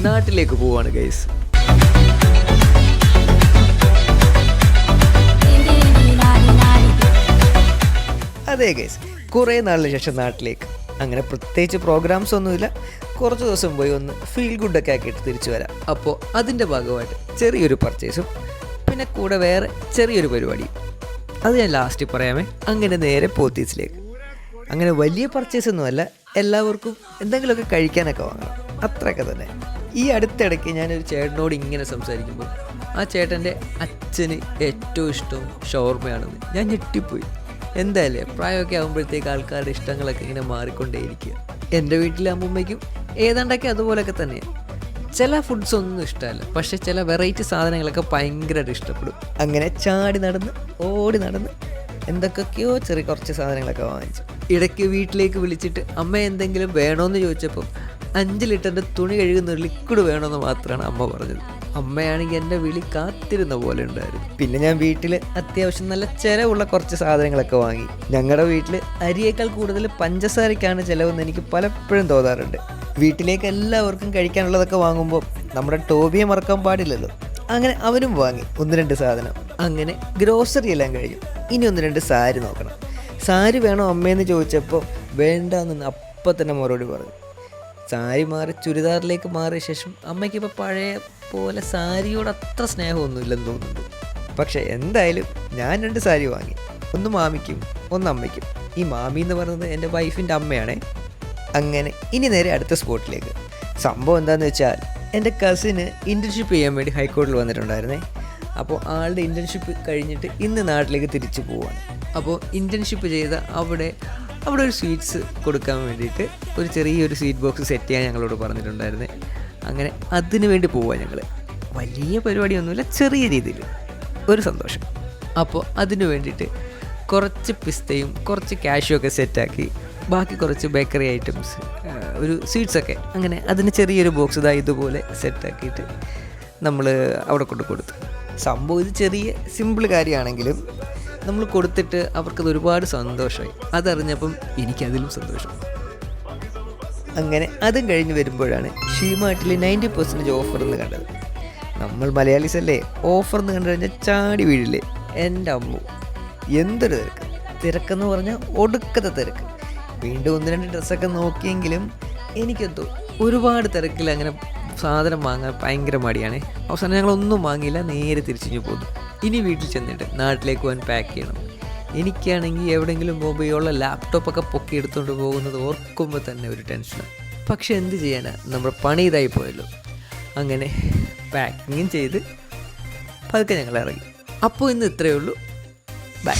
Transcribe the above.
നാട്ടിലേക്ക് പോവാണ് ഗൈസ്. അതെ ഗൈസ്, കുറേ നാളിന് ശേഷം നാട്ടിലേക്ക്. അങ്ങനെ പ്രത്യേകിച്ച് പ്രോഗ്രാംസ് ഒന്നുമില്ല, കുറച്ച് ദിവസം പോയി ഒന്ന് ഫീൽ ഗുഡൊക്കെ ആക്കിയിട്ട് തിരിച്ചു വരാം. അപ്പോൾ അതിൻ്റെ ഭാഗമായിട്ട് ചെറിയൊരു പർച്ചേസും പിന്നെ കൂടെ വേറെ ചെറിയൊരു പരിപാടിയും, അത് ഞാൻ ലാസ്റ്റ് പറയാമേ. അങ്ങനെ നേരെ പോത്തീസിലേക്ക്. അങ്ങനെ വലിയ പർച്ചേസ് ഒന്നുമല്ല, എല്ലാവർക്കും എന്തെങ്കിലുമൊക്കെ കഴിക്കാനൊക്കെ വാങ്ങണം, അത്രയൊക്കെ തന്നെ. ഈ അടുത്തിടയ്ക്ക് ഞാനൊരു ചേട്ടനോട് ഇങ്ങനെ സംസാരിക്കുമ്പോൾ ആ ചേട്ടൻ്റെ അച്ഛന് ഏറ്റവും ഇഷ്ടം ഷവർമയാണെന്ന്. ഞാൻ ഞെട്ടിപ്പോയി. എന്തായാലും പ്രായമൊക്കെ ആകുമ്പോഴത്തേക്ക് ആൾക്കാരുടെ ഇഷ്ടങ്ങളൊക്കെ ഇങ്ങനെ മാറിക്കൊണ്ടേയിരിക്കുക. എൻ്റെ വീട്ടിലെ അമ്മൂമ്മയ്ക്കും ഏതാണ്ടൊക്കെ അതുപോലെയൊക്കെ തന്നെയാണ്. ചില ഫുഡ്സ് ഒന്നും ഇഷ്ടമല്ല, പക്ഷേ ചില വെറൈറ്റി സാധനങ്ങളൊക്കെ ഭയങ്കരമായിട്ട് ഇഷ്ടപ്പെടും. അങ്ങനെ ചാടി നടന്ന് ഓടി നടന്ന് എന്തൊക്കെയോ ചെറിയ കുറച്ച് സാധനങ്ങളൊക്കെ വാങ്ങിച്ചു. ഇടയ്ക്ക് വീട്ടിലേക്ക് വിളിച്ചിട്ട് അമ്മ എന്തെങ്കിലും വേണമെന്ന് ചോദിച്ചപ്പം 5 ലിറ്ററിൻ്റെ തുണി കഴുകുന്ന ഒരു ലിക്വിഡ് വേണമെന്ന് മാത്രമാണ് അമ്മ പറഞ്ഞത്. അമ്മയാണെങ്കിൽ എൻ്റെ വിളി കാത്തിരുന്ന പോലെ ഉണ്ടായിരുന്നു. പിന്നെ ഞാൻ വീട്ടിൽ അത്യാവശ്യം നല്ല ചിലവുള്ള കുറച്ച് സാധനങ്ങളൊക്കെ വാങ്ങി. ഞങ്ങളുടെ വീട്ടിൽ അരിയേക്കാൾ കൂടുതൽ പഞ്ചസാരയ്ക്കാണ് ചിലവെന്ന് എനിക്ക് പലപ്പോഴും തോന്നാറുണ്ട്. വീട്ടിലേക്ക് എല്ലാവർക്കും കഴിക്കാനുള്ളതൊക്കെ വാങ്ങുമ്പോൾ നമ്മുടെ ടോബിയെ മറക്കാൻ പാടില്ലല്ലോ. അങ്ങനെ അവനും വാങ്ങി 1-2 സാധനം. അങ്ങനെ ഗ്രോസറി എല്ലാം കഴിഞ്ഞു. ഇനി 1-2 സാരി നോക്കണം. സാരി വേണോ അമ്മയെന്ന് ചോദിച്ചപ്പോൾ വേണ്ടെന്ന് അപ്പം തന്നെ മറുപടി പറഞ്ഞു. സാരി മാറി ചുരിദാറിലേക്ക് മാറിയ ശേഷം അമ്മയ്ക്ക് ഇപ്പോൾ പഴയ പോലെ സാരിയോട് അത്ര സ്നേഹമൊന്നുമില്ലെന്ന് തോന്നുന്നു. പക്ഷേ എന്തായാലും ഞാൻ 2 സാരി വാങ്ങി. ഒന്ന് മാമിക്കും ഒന്ന് അമ്മയ്ക്കും. ഈ മാമി എന്ന് പറയുന്നത് എൻ്റെ വൈഫിൻ്റെ അമ്മയാണേ. അങ്ങനെ ഇനി നേരെ അടുത്ത സ്പോട്ടിലേക്ക്. സംഭവം എന്താണെന്ന് വെച്ചാൽ എൻ്റെ കസിന് ഇൻറ്റേൺഷിപ്പ് ചെയ്യാൻ വേണ്ടി ഹൈക്കോടതിയിൽ വന്നിട്ടുണ്ടായിരുന്നേ. അപ്പോൾ ആളുടെ ഇൻറ്റേൺഷിപ്പ് കഴിഞ്ഞിട്ട് ഇന്ന് നാട്ടിലേക്ക് തിരിച്ചു പോവാണ്. അപ്പോൾ ഇൻറ്റേൺഷിപ്പ് ചെയ്ത അവിടെ ഒരു സ്വീറ്റ്സ് കൊടുക്കാൻ വേണ്ടിയിട്ട് ഒരു ചെറിയൊരു സ്വീറ്റ് ബോക്സ് സെറ്റ് ചെയ്യാൻ ഞങ്ങളോട് പറഞ്ഞിട്ടുണ്ടായിരുന്നേ. അങ്ങനെ അതിന് വേണ്ടി പോവാൻ ഞങ്ങൾ. വലിയ പരിപാടിയൊന്നുമില്ല, ചെറിയ രീതിയിൽ ഒരു സന്തോഷം. അപ്പോൾ അതിന് വേണ്ടിയിട്ട് കുറച്ച് പിസ്തയും കുറച്ച് കാഷ്യൂ ഒക്കെ സെറ്റാക്കി, ബാക്കി കുറച്ച് ബേക്കറി ഐറ്റംസ്, ഒരു സ്വീറ്റ്സൊക്കെ, അങ്ങനെ അതിന് ചെറിയൊരു ബോക്സ് ഇതുപോലെ സെറ്റാക്കിയിട്ട് നമ്മൾ അവിടെ കൊടുത്തു. സംഭവം ഇത് ചെറിയ സിമ്പിൾ കാര്യമാണെങ്കിലും നമ്മൾ കൊടുത്തിട്ട് അവർക്കത് ഒരുപാട് സന്തോഷമായി. അതറിഞ്ഞപ്പം എനിക്കതിലും സന്തോഷം. അങ്ങനെ അതും കഴിഞ്ഞ് വരുമ്പോഴാണ് ഷീമാർട്ടിൽ 90% ഓഫർ എന്ന് കണ്ടത്. നമ്മൾ മലയാളീസ് അല്ലേ, ഓഫർ എന്ന് കണ്ടു കഴിഞ്ഞാൽ ചാടി വീഴില്ലേ. എൻ്റെ അമ്മു, എന്തൊരു തിരക്കെന്ന് പറഞ്ഞാൽ ഒടുക്കത്തെ തിരക്ക്. വീണ്ടും 1-2 ഡ്രസ്സൊക്കെ നോക്കിയെങ്കിലും എനിക്കെന്തോ ഒരുപാട് തിരക്കിൽ അങ്ങനെ സാധനം വാങ്ങാൻ ഭയങ്കര മടിയാണ്. അവസാനം ഞങ്ങളൊന്നും വാങ്ങിയില്ല, നേരെ തിരിച്ചു പോന്നു. ഇനി വീട്ടിൽ ചെന്നിട്ട് നാട്ടിലേക്ക് പോകാൻ പാക്ക് ചെയ്യണം. എനിക്കാണെങ്കിൽ എവിടെയെങ്കിലും മൊബൈലുള്ള ലാപ്ടോപ്പൊക്കെ പൊക്കി എടുത്തുകൊണ്ട് പോകുന്നത് ഓർക്കുമ്പോൾ തന്നെ ഒരു ടെൻഷനാണ്. പക്ഷെ എന്ത് ചെയ്യാനാണ്, നമ്മുടെ പണി ഇതായി പോയല്ലോ. അങ്ങനെ പാക്കിങ്ങും ചെയ്ത് പതുക്കെ ഞങ്ങൾ ഇറങ്ങി. അപ്പോൾ ഇന്ന് ഇത്രയേ ഉള്ളൂ. ബൈ.